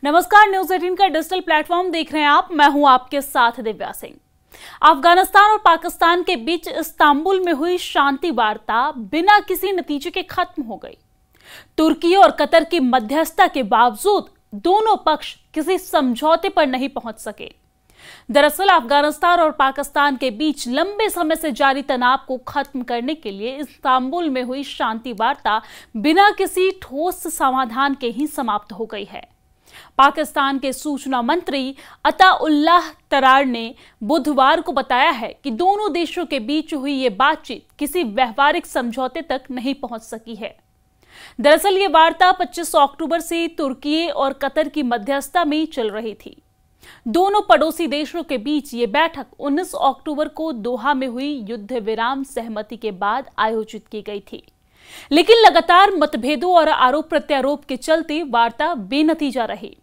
नमस्कार, न्यूज 18 का digital platform देख रहे हैं आप। मैं हूं आपके साथ दिव्या सिंह। अफगानिस्तान और पाकिस्तान के बीच इस्तांबुल में हुई शांति वार्ता बिना किसी नतीजे के खत्म हो गई। तुर्की और कतर की मध्यस्थता के बावजूद दोनों पक्ष किसी समझौते पर नहीं पहुंच सके। दरअसल अफगानिस्तान और पाकिस्तान के बीच लंबे समय से जारी तनाव को खत्म करने के लिए इस्तांबुल में हुई शांति वार्ता बिना किसी ठोस समाधान के ही समाप्त हो गई है। पाकिस्तान के सूचना मंत्री अताउल्लाह तरार ने बुधवार को बताया है कि दोनों देशों के बीच हुई ये बातचीत किसी व्यवहारिक समझौते तक नहीं पहुंच सकी है। दरअसल ये वार्ता 25 अक्टूबर से तुर्की और कतर की मध्यस्थता में चल रही थी। दोनों पड़ोसी देशों के बीच ये बैठक 19 अक्टूबर को दोहा में हुई युद्ध विराम सहमति के बाद आयोजित की गई थी, लेकिन लगातार मतभेदों और आरोप प्रत्यारोप के चलते वार्ता बेनतीजा रही।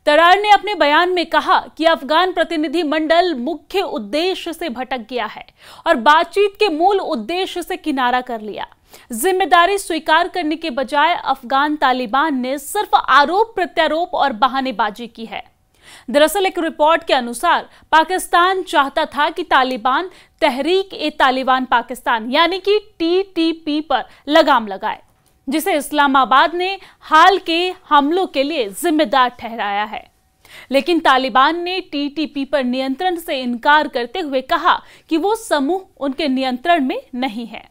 तरार ने अपने बयान में कहा कि अफगान प्रतिनिधि मंडल मुख्य उद्देश्य से भटक गया है और बातचीत के मूल उद्देश्य से किनारा कर लिया। जिम्मेदारी स्वीकार करने के बजाय अफगान तालिबान ने सिर्फ आरोप प्रत्यारोप और बहानेबाजी की है। दरअसल एक रिपोर्ट के अनुसार पाकिस्तान चाहता था कि तालिबान तहरीक-ए-तालिबान पाकिस्तान यानी कि TTP पर लगाम लगाए, जिसे इस्लामाबाद ने हाल के हमलों के लिए जिम्मेदार ठहराया है। लेकिन तालिबान ने TTP पर नियंत्रण से इनकार करते हुए कहा कि वो समूह उनके नियंत्रण में नहीं है।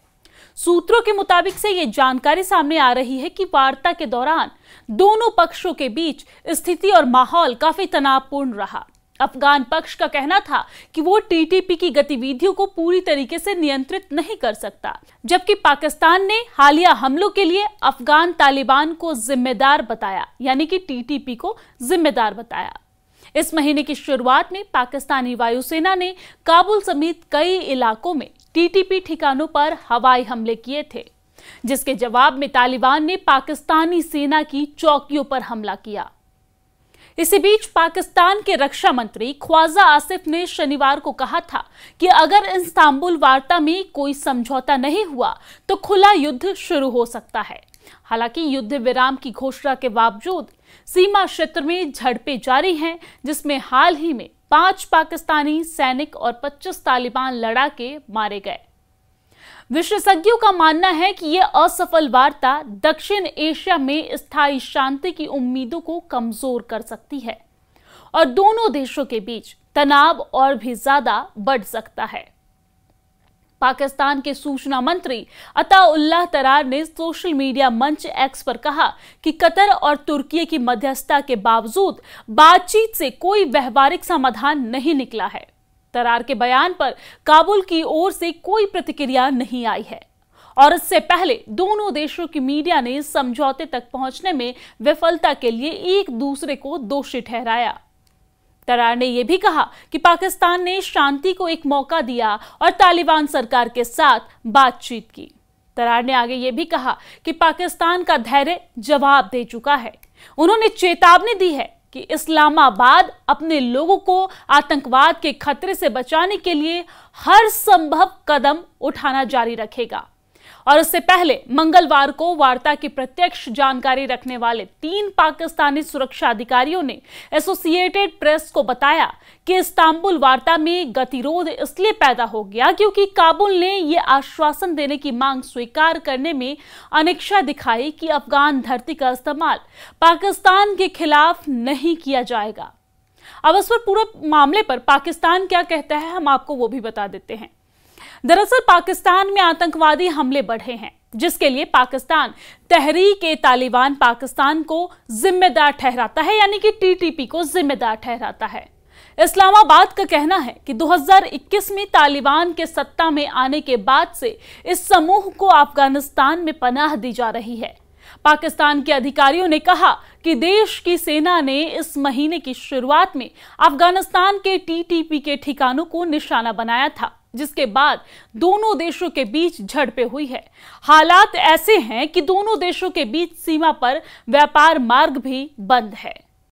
सूत्रों के मुताबिक से ये जानकारी सामने आ रही है कि वार्ता के दौरान दोनों पक्षों के बीच स्थिति और माहौल काफी तनावपूर्ण रहा। अफगान पक्ष का कहना था कि वो TTP की गतिविधियों को पूरी तरीके से नियंत्रित नहीं कर सकता, जबकि पाकिस्तान ने हालिया हमलों के लिए अफगान तालिबान को जिम्मेदार बताया, यानी कि TTP को जिम्मेदार बताया। इस महीने की शुरुआत में पाकिस्तानी वायुसेना ने काबुल समेत कई इलाकों में TTP ठिकानों पर हवाई हमले किए थे, जिसके जवाब में तालिबान ने पाकिस्तानी सेना की चौकियों पर हमला किया। इसी बीच पाकिस्तान के रक्षा मंत्री ख्वाजा आसिफ ने शनिवार को कहा था कि अगर इस्तांबुल वार्ता में कोई समझौता नहीं हुआ तो खुला युद्ध शुरू हो सकता है। हालांकि युद्ध विराम की घोषणा के बावजूद सीमा क्षेत्र में झड़पें जारी हैं, जिसमें हाल ही में 5 पाकिस्तानी सैनिक और 25 तालिबान लड़ाके मारे गए। विशेषज्ञों का मानना है कि यह असफल वार्ता दक्षिण एशिया में स्थायी शांति की उम्मीदों को कमजोर कर सकती है और दोनों देशों के बीच तनाव और भी ज्यादा बढ़ सकता है। पाकिस्तान के सूचना मंत्री अताउल्लाह तरार ने सोशल मीडिया मंच X पर कहा कि कतर और तुर्की की मध्यस्थता के बावजूद बातचीत से कोई व्यवहारिक समाधान नहीं निकला है। तरार के बयान पर काबुल की ओर से कोई प्रतिक्रिया नहीं आई है और इससे पहले दोनों देशों की मीडिया ने समझौते तक पहुंचने में विफलता के लिए एक दूसरे को दोषी ठहराया। तरार ने यह भी कहा कि पाकिस्तान ने शांति को एक मौका दिया और तालिबान सरकार के साथ बातचीत की। तरार ने आगे यह भी कहा कि पाकिस्तान का धैर्य जवाब दे चुका है। उन्होंने चेतावनी दी है कि इस्लामाबाद अपने लोगों को आतंकवाद के खतरे से बचाने के लिए हर संभव कदम उठाना जारी रखेगा। और इससे पहले मंगलवार को वार्ता की प्रत्यक्ष जानकारी रखने वाले 3 पाकिस्तानी सुरक्षा अधिकारियों ने एसोसिएटेड प्रेस को बताया कि इस्तांबुल वार्ता में गतिरोध इसलिए पैदा हो गया क्योंकि काबुल ने यह आश्वासन देने की मांग स्वीकार करने में अनिच्छा दिखाई कि अफगान धरती का इस्तेमाल पाकिस्तान के खिलाफ नहीं किया जाएगा। अब इस पर पूरे मामले पर पाकिस्तान क्या कहता है, हम आपको वो भी बता देते हैं। दरअसल पाकिस्तान में आतंकवादी हमले बढ़े हैं, जिसके लिए पाकिस्तान तहरीक-ए-तालिबान पाकिस्तान को जिम्मेदार ठहराता है, यानी कि TTP को जिम्मेदार ठहराता है। इस्लामाबाद का कहना है कि 2021 में तालिबान के सत्ता में आने के बाद से इस समूह को अफगानिस्तान में पनाह दी जा रही है। पाकिस्तान के अधिकारियों ने कहा कि देश की सेना ने इस महीने की शुरुआत में अफगानिस्तान के TTP के ठिकानों को निशाना बनाया था, जिसके बाद दोनों देशों के बीच झड़पें हुई है। हालात ऐसे हैं कि दोनों देशों के बीच सीमा पर व्यापार मार्ग भी बंद है।